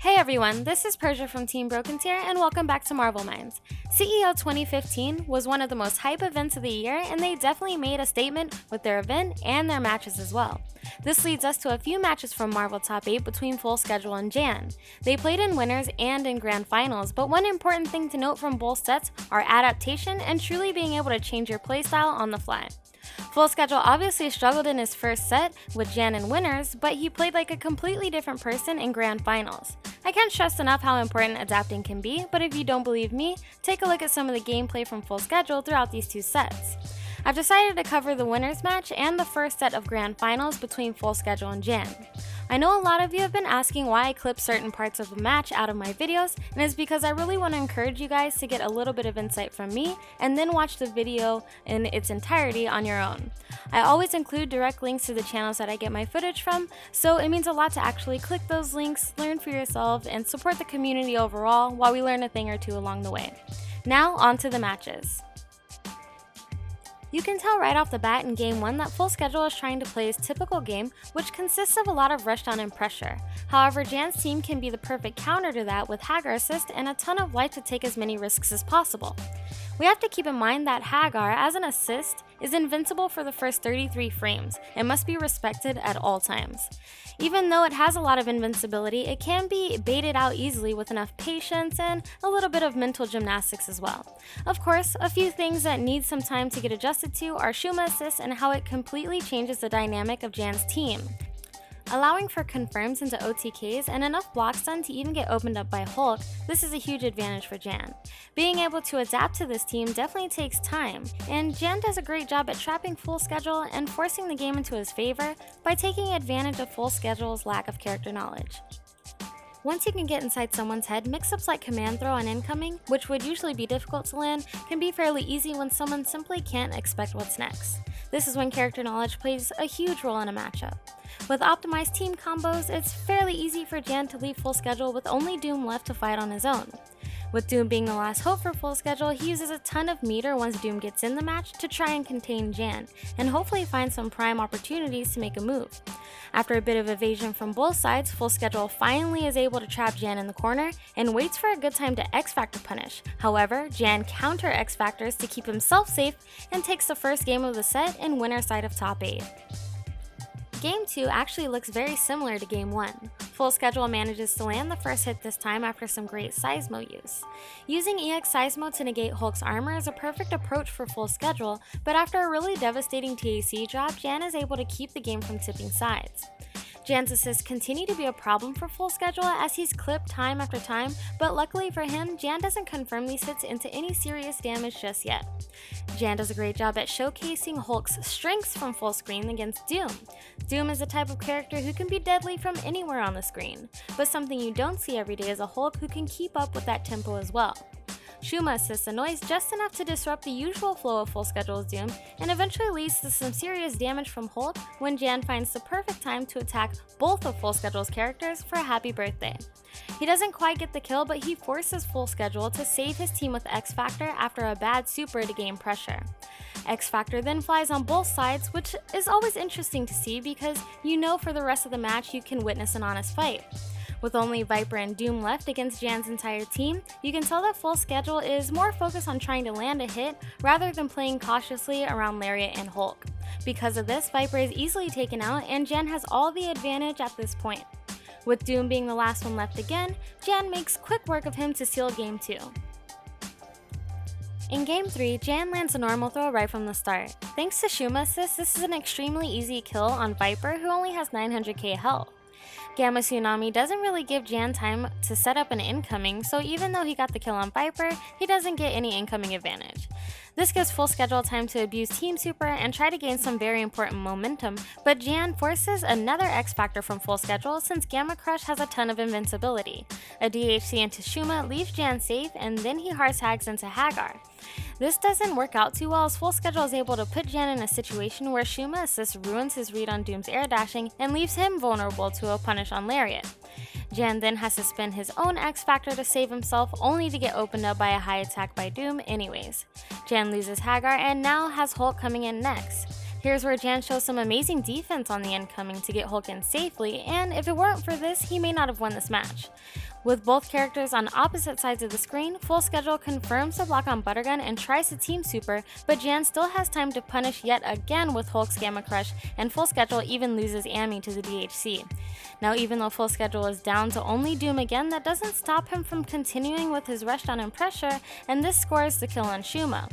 Hey everyone, this is Persia from Team Broken Tier, and welcome back to Marvel Minds. CEO 2015 was one of the most hype events of the year, and they definitely made a statement with their event and their matches as well. This leads us to a few matches from Marvel Top 8 between Full Schedule and Jan. They played in winners and in grand finals, but one important thing to note from both sets are adaptation and truly being able to change your playstyle on the fly. Full Schedule obviously struggled in his first set with Jan in winners, but he played like a completely different person in grand finals. I can't stress enough how important adapting can be, but if you don't believe me, take a look at some of the gameplay from Full Schedule throughout these two sets. I've decided to cover the winners match and the first set of grand finals between Full Schedule and Jan. I know a lot of you have been asking why I clip certain parts of the match out of my videos, and it's because I really want to encourage you guys to get a little bit of insight from me and then watch the video in its entirety on your own. I always include direct links to the channels that I get my footage from, so it means a lot to actually click those links, learn for yourself, and support the community overall while we learn a thing or two along the way. Now, on to the matches. You can tell right off the bat in Game 1 that Full Schedule is trying to play his typical game, which consists of a lot of rushdown and pressure. However, Jan's team can be the perfect counter to that with Hagar assist and a ton of life to take as many risks as possible. We have to keep in mind that Hagar, as an assist, is invincible for the first 33 frames and must be respected at all times. Even though it has a lot of invincibility, it can be baited out easily with enough patience and a little bit of mental gymnastics as well. Of course, a few things that need some time to get adjusted to are Shuma assist and how it completely changes the dynamic of Jan's team. Allowing for confirms into OTKs and enough block stun to even get opened up by Hulk, this is a huge advantage for Jan. Being able to adapt to this team definitely takes time, and Jan does a great job at trapping Full Schedule and forcing the game into his favor by taking advantage of Full Schedule's lack of character knowledge. Once you can get inside someone's head, mix-ups like command throw on incoming, which would usually be difficult to land, can be fairly easy when someone simply can't expect what's next. This is when character knowledge plays a huge role in a matchup. With optimized team combos, it's fairly easy for Jan to leave Full Schedule with only Doom left to fight on his own. With Doom being the last hope for Full Schedule, he uses a ton of meter once Doom gets in the match to try and contain Jan, and hopefully find some prime opportunities to make a move. After a bit of evasion from both sides, Full Schedule finally is able to trap Jan in the corner and waits for a good time to X-Factor punish. However, Jan counter X-Factors to keep himself safe and takes the first game of the set in winner's side of top 8. Game 2 actually looks very similar to Game 1. Full Schedule manages to land the first hit this time after some great Seismo use. Using EX Seismo to negate Hulk's armor is a perfect approach for Full Schedule, but after a really devastating TAC drop, Jan is able to keep the game from tipping sides. Jan's assists continue to be a problem for Full Schedule as he's clipped time after time, but luckily for him, Jan doesn't confirm these hits into any serious damage just yet. Jan does a great job at showcasing Hulk's strengths from full screen against Doom. Doom is a type of character who can be deadly from anywhere on the screen, but something you don't see every day is a Hulk who can keep up with that tempo as well. Shuma assists a noise just enough to disrupt the usual flow of Full Schedule's Doom and eventually leads to some serious damage from Hulk when Jan finds the perfect time to attack both of Full Schedule's characters for a happy birthday. He doesn't quite get the kill, but he forces Full Schedule to save his team with X-Factor after a bad super to gain pressure. X-Factor then flies on both sides, which is always interesting to see because you know for the rest of the match you can witness an honest fight. With only Viper and Doom left against Jan's entire team, you can tell that Full Schedule is more focused on trying to land a hit rather than playing cautiously around Lariat and Hulk. Because of this, Viper is easily taken out and Jan has all the advantage at this point. With Doom being the last one left again, Jan makes quick work of him to seal Game 2. In Game 3, Jan lands a normal throw right from the start. Thanks to Shuma assist, this is an extremely easy kill on Viper who only has 900k health. Gamma Tsunami doesn't really give Jan time to set up an incoming, so even though he got the kill on Viper, he doesn't get any incoming advantage. This gives Full Schedule time to abuse Team Super and try to gain some very important momentum, but Jan forces another X-Factor from Full Schedule since Gamma Crush has a ton of invincibility. A DHC into Shuma leaves Jan safe and then he hard tags into Hagar. This doesn't work out too well as Full Schedule is able to put Jan in a situation where Shuma assist ruins his read on Doom's air dashing and leaves him vulnerable to a punish on Lariat. Jan then has to spend his own X-Factor to save himself only to get opened up by a high attack by Doom anyways. Jan loses Hagar and now has Hulk coming in next. Here's where Jan shows some amazing defense on the incoming to get Hulk in safely, and if it weren't for this, he may not have won this match. With both characters on opposite sides of the screen, Full Schedule confirms the block on Buttergun and tries to team super, but Jan still has time to punish yet again with Hulk's Gamma Crush, and Full Schedule even loses Amy to the DHC. Now, even though Full Schedule is down to only Doom again, that doesn't stop him from continuing with his rushdown and pressure, and this scores the kill on Shuma.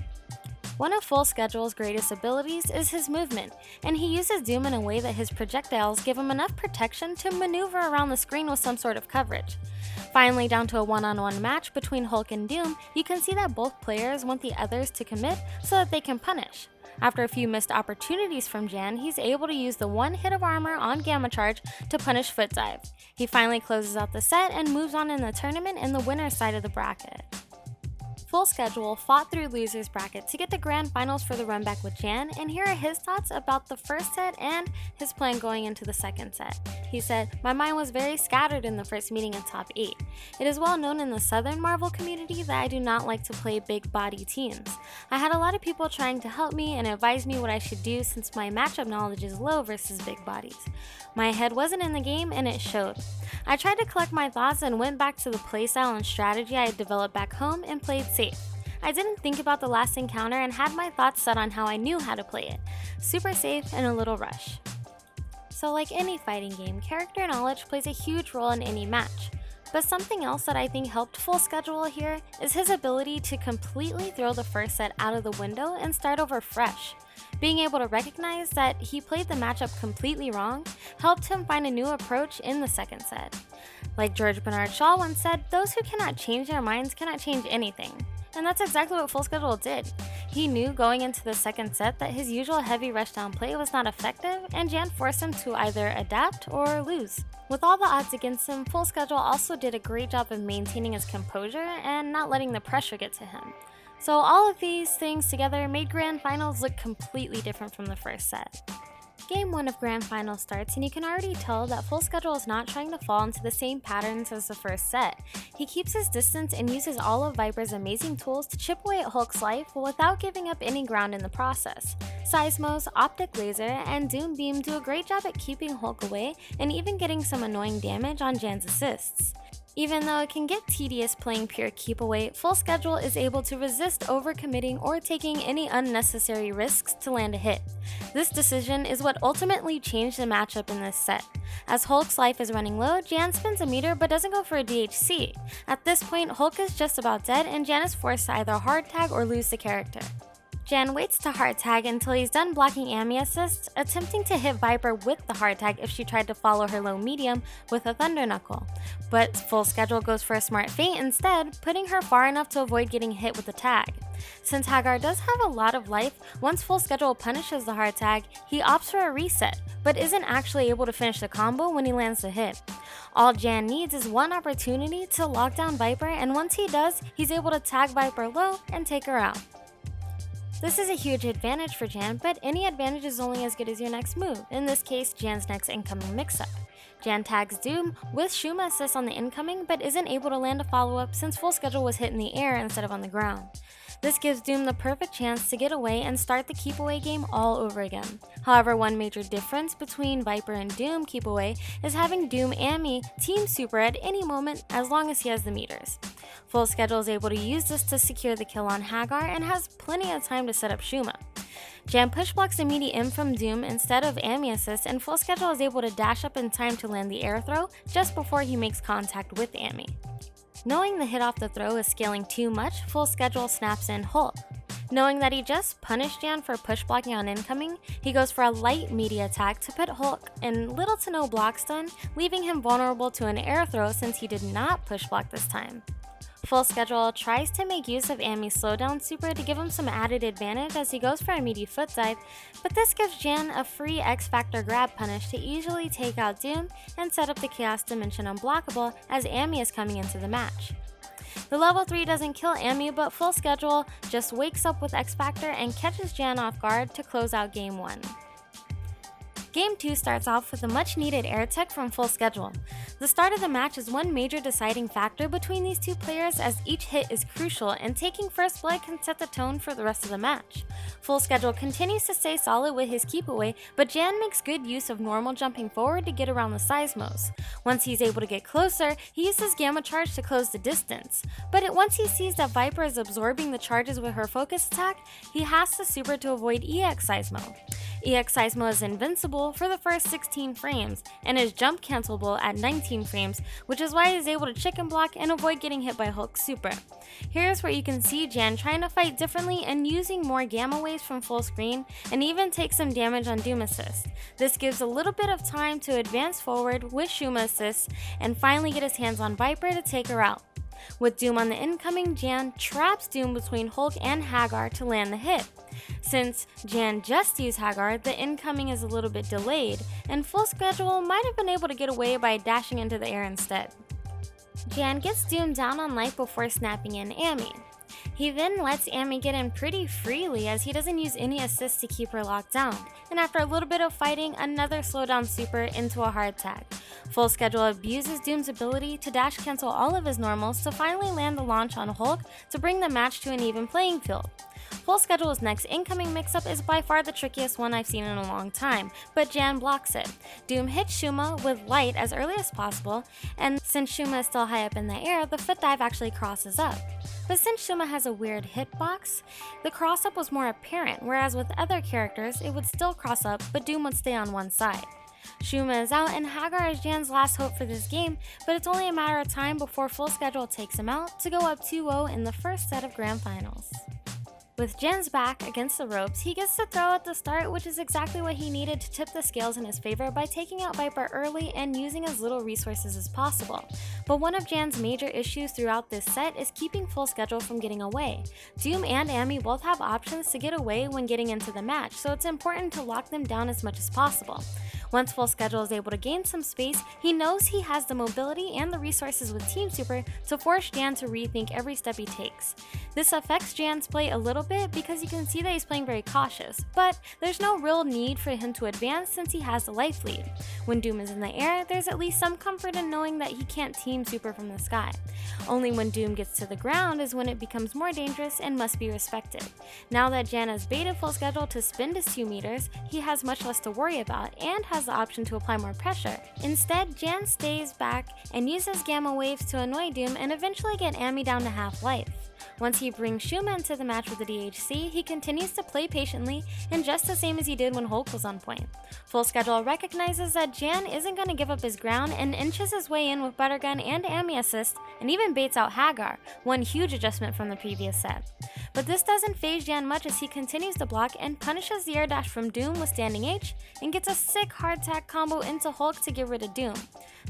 One of Full Schedule's greatest abilities is his movement, and he uses Doom in a way that his projectiles give him enough protection to maneuver around the screen with some sort of coverage. Finally, down to a one-on-one match between Hulk and Doom, you can see that both players want the others to commit so that they can punish. After a few missed opportunities from Jan, he's able to use the one hit of armor on Gamma Charge to punish Foot Dive. He finally closes out the set and moves on in the tournament in the winner's side of the bracket. Full Schedule fought through losers bracket to get to grand finals for the run back with Jan, and here are his thoughts about the first set and his plan going into the second set. He said, "My mind was very scattered in the first meeting in top 8. It is well known in the Southern Marvel community that I do not like to play big body teams. I had a lot of people trying to help me and advise me what I should do since my matchup knowledge is low versus big bodies. My head wasn't in the game and it showed. I tried to collect my thoughts and went back to the playstyle and strategy I had developed back home and played safe. I didn't think about the last encounter and had my thoughts set on how I knew how to play it. Super safe and a little rush." So like any fighting game, character knowledge plays a huge role in any match. But something else that I think helped Full Schedule here is his ability to completely throw the first set out of the window and start over fresh. Being able to recognize that he played the matchup completely wrong helped him find a new approach in the second set. Like George Bernard Shaw once said, "Those who cannot change their minds cannot change anything." And that's exactly what Full Schedule did. He knew going into the second set that his usual heavy rushdown play was not effective, and Jan forced him to either adapt or lose. With all the odds against him, Full Schedule also did a great job of maintaining his composure and not letting the pressure get to him. So all of these things together made Grand Finals look completely different from the first set. Game 1 of Grand Finals starts, and you can already tell that Full Schedule is not trying to fall into the same patterns as the first set. He keeps his distance and uses all of Viper's amazing tools to chip away at Hulk's life without giving up any ground in the process. Seismos, Optic Laser, and Doom Beam do a great job at keeping Hulk away and even getting some annoying damage on Jan's assists. Even though it can get tedious playing pure keep away, Full Schedule is able to resist overcommitting or taking any unnecessary risks to land a hit. This decision is what ultimately changed the matchup in this set. As Hulk's life is running low, Jan spins a meter but doesn't go for a DHC. At this point, Hulk is just about dead and Jan is forced to either hard tag or lose the character. Jan waits to hard tag until he's done blocking Amy assists, attempting to hit Viper with the hard tag if she tried to follow her low medium with a Thunder Knuckle. But Full Schedule goes for a smart feint instead, putting her far enough to avoid getting hit with the tag. Since Hagar does have a lot of life, once Full Schedule punishes the hard tag, he opts for a reset, but isn't actually able to finish the combo when he lands the hit. All Jan needs is one opportunity to lock down Viper, and once he does, he's able to tag Viper low and take her out. This is a huge advantage for Jan, but any advantage is only as good as your next move, in this case, Jan's next incoming mix-up. Jan tags Doom with Shuma assist on the incoming, but isn't able to land a follow-up since Full Schedule was hit in the air instead of on the ground. This gives Doom the perfect chance to get away and start the keep away game all over again. However, one major difference between Viper and Doom keep away is having Doom Amy team super at any moment as long as he has the meters. Full Schedule is able to use this to secure the kill on Hagar and has plenty of time to set up Shuma. Jan push blocks a meaty M from Doom instead of Amy assist, and Full Schedule is able to dash up in time to land the air throw just before he makes contact with Amy. Knowing the hit off the throw is scaling too much, Full Schedule snaps in Hulk. Knowing that he just punished Jan for push blocking on incoming, he goes for a light media attack to put Hulk in little to no block stun, leaving him vulnerable to an air throw since he did not push block this time. Full Schedule tries to make use of Amy's slowdown super to give him some added advantage as he goes for a meaty foot dive, but this gives Jan a free X-Factor grab punish to easily take out Doom and set up the Chaos Dimension unblockable as Amy is coming into the match. The level 3 doesn't kill Amy, but Full Schedule just wakes up with X-Factor and catches Jan off guard to close out game 1. Game 2 starts off with a much needed air tech from Full Schedule. The start of the match is one major deciding factor between these two players, as each hit is crucial and taking first blood can set the tone for the rest of the match. Full Schedule continues to stay solid with his keep away, but Jan makes good use of normal jumping forward to get around the seismos. Once he's able to get closer, he uses Gamma Charge to close the distance. But once he sees that Viper is absorbing the charges with her focus attack, he has to super to avoid EX Seismo. EX Seismo is invincible for the first 16 frames, and is jump cancelable at 19 frames, which is why he's able to chicken block and avoid getting hit by Hulk's super. Here's where you can see Jan trying to fight differently and using more gamma waves from full screen, and even take some damage on Doom Assist. This gives a little bit of time to advance forward with Shuma Assist, and finally get his hands on Viper to take her out. With Doom on the incoming, Jan traps Doom between Hulk and Hagar to land the hit. Since Jan just used Hagar, the incoming is a little bit delayed, and Full Schedule might have been able to get away by dashing into the air instead. Jan gets Doom down on life before snapping in Amy. He then lets Amy get in pretty freely, as he doesn't use any assists to keep her locked down, and after a little bit of fighting, another slowdown super into a hard tag. Full Schedule abuses Doom's ability to dash cancel all of his normals to finally land the launch on Hulk to bring the match to an even playing field. Full Schedule's next incoming mix-up is by far the trickiest one I've seen in a long time, but Jan blocks it. Doom hits Shuma with light as early as possible, and since Shuma is still high up in the air, the foot dive actually crosses up. But since Shuma has a weird hitbox, the cross-up was more apparent, whereas with other characters, it would still cross up, but Doom would stay on one side. Shuma is out, and Hagar is Jan's last hope for this game, but it's only a matter of time before Full Schedule takes him out to go up 2-0 in the first set of Grand Finals. With Jan's back against the ropes, he gets to throw at the start, which is exactly what he needed to tip the scales in his favor by taking out Viper early and using as little resources as possible. But one of Jan's major issues throughout this set is keeping Full Schedule from getting away. Doom and Amy both have options to get away when getting into the match, so it's important to lock them down as much as possible. Once Full Schedule is able to gain some space, he knows he has the mobility and the resources with Team Super to force Jan to rethink every step he takes. This affects Jan's play a little bit because you can see that he's playing very cautious, but there's no real need for him to advance since he has the life lead. When Doom is in the air, there's at least some comfort in knowing that he can't Team Super from the sky. Only when Doom gets to the ground is when it becomes more dangerous and must be respected. Now that Jan has baited Full Schedule to spin to 2 meters, he has much less to worry about and has the option to apply more pressure. Instead, Jan stays back and uses gamma waves to annoy Doom and eventually get Amy down to half life. Once he brings Shuma into the match with the DHC, he continues to play patiently and just the same as he did when Hulk was on point. Full Schedule recognizes that Jan isn't going to give up his ground and inches his way in with Buttergun and Amy assist, and even baits out Hagar, one huge adjustment from the previous set. But this doesn't faze Jan much as he continues to block and punishes the air dash from Doom with standing H and gets a sick hard tag combo into Hulk to get rid of Doom.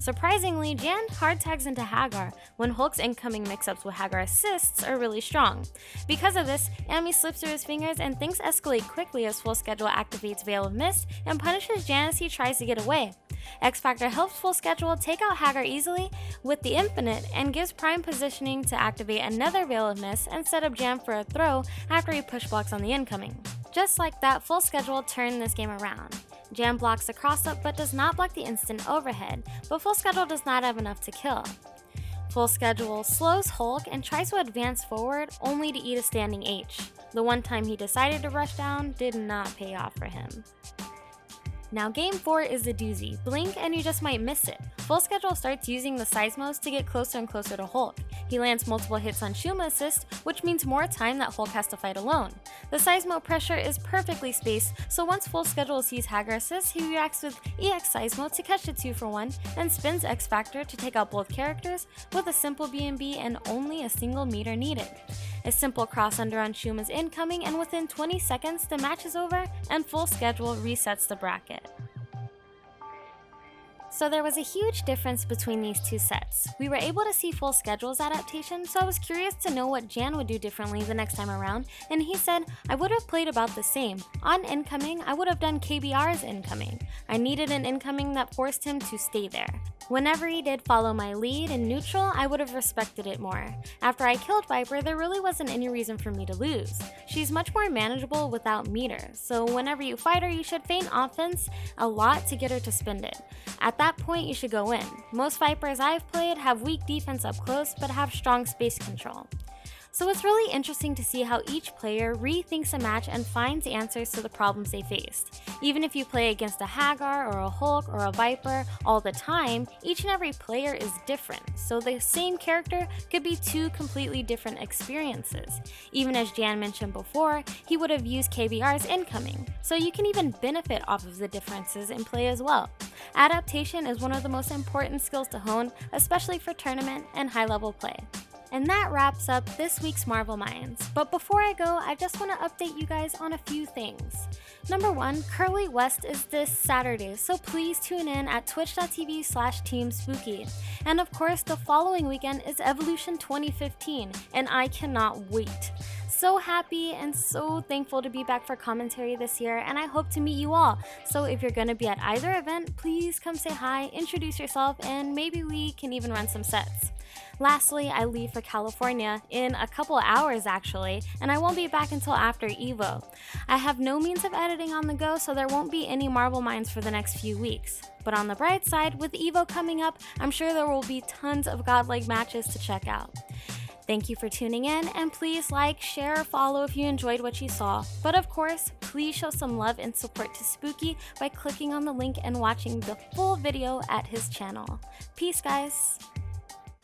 Surprisingly, Jan hard tags into Hagar when Hulk's incoming mix-ups with Hagar assists are really strong. Because of this, Amy slips through his fingers and things escalate quickly as Full Schedule activates Veil of Mist and punishes Jan as he tries to get away. X-Factor helps Full Schedule take out Hagar easily with the Infinite and gives prime positioning to activate another Veil of Mist and set up Jan for a throw after he push blocks on the incoming. Just like that, Full Schedule turned this game around. Jan blocks the cross-up but does not block the instant overhead, but Full Schedule does not have enough to kill. Full Schedule slows Hulk and tries to advance forward only to eat a standing H. The one time he decided to rush down did not pay off for him. Now game 4 is a doozy. Blink and you just might miss it. Full Schedule starts using the seismos to get closer and closer to Hulk. He lands multiple hits on Shuma assist, which means more time that Hulk has to fight alone. The seismo pressure is perfectly spaced, so once Full Schedule sees Hagar assist, he reacts with EX seismo to catch the 2-for-1 and spins X Factor to take out both characters with a simple B&B and only a single meter needed. A simple cross under on Shuma's incoming, and within 20 seconds the match is over and Full Schedule resets the bracket. So there was a huge difference between these two sets. We were able to see Full Schedule's adaptation, so I was curious to know what Jan would do differently the next time around, and he said, I would have played about the same. On incoming, I would have done KBR's incoming. I needed an incoming that forced him to stay there. Whenever he did follow my lead in neutral, I would have respected it more. After I killed Viper, there really wasn't any reason for me to lose. She's much more manageable without meter, so whenever you fight her, you should feign offense a lot to get her to spend it. At that point, you should go in. Most Vipers I've played have weak defense up close, but have strong space control. So it's really interesting to see how each player rethinks a match and finds answers to the problems they faced. Even if you play against a Hagar or a Hulk or a Viper all the time, each and every player is different, so the same character could be two completely different experiences. Even as Jan mentioned before, he would have used KBR's incoming, so you can even benefit off of the differences in play as well. Adaptation is one of the most important skills to hone, especially for tournament and high-level play. And that wraps up this week's Marvel Minds. But before I go, I just want to update you guys on a few things. Number 1, Curly West is this Saturday, so please tune in at twitch.tv/teamspooky. And of course, the following weekend is Evolution 2015, and I cannot wait. So happy and so thankful to be back for commentary this year, and I hope to meet you all. So if you're going to be at either event, please come say hi, introduce yourself, and maybe we can even run some sets. Lastly, I leave for California in a couple hours actually, and I won't be back until after EVO. I have no means of editing on the go, so there won't be any Marvel Minds for the next few weeks. But on the bright side, with EVO coming up, I'm sure there will be tons of godlike matches to check out. Thank you for tuning in, and please like, share, or follow if you enjoyed what you saw. But of course, please show some love and support to Spooky by clicking on the link and watching the full video at his channel. Peace, guys!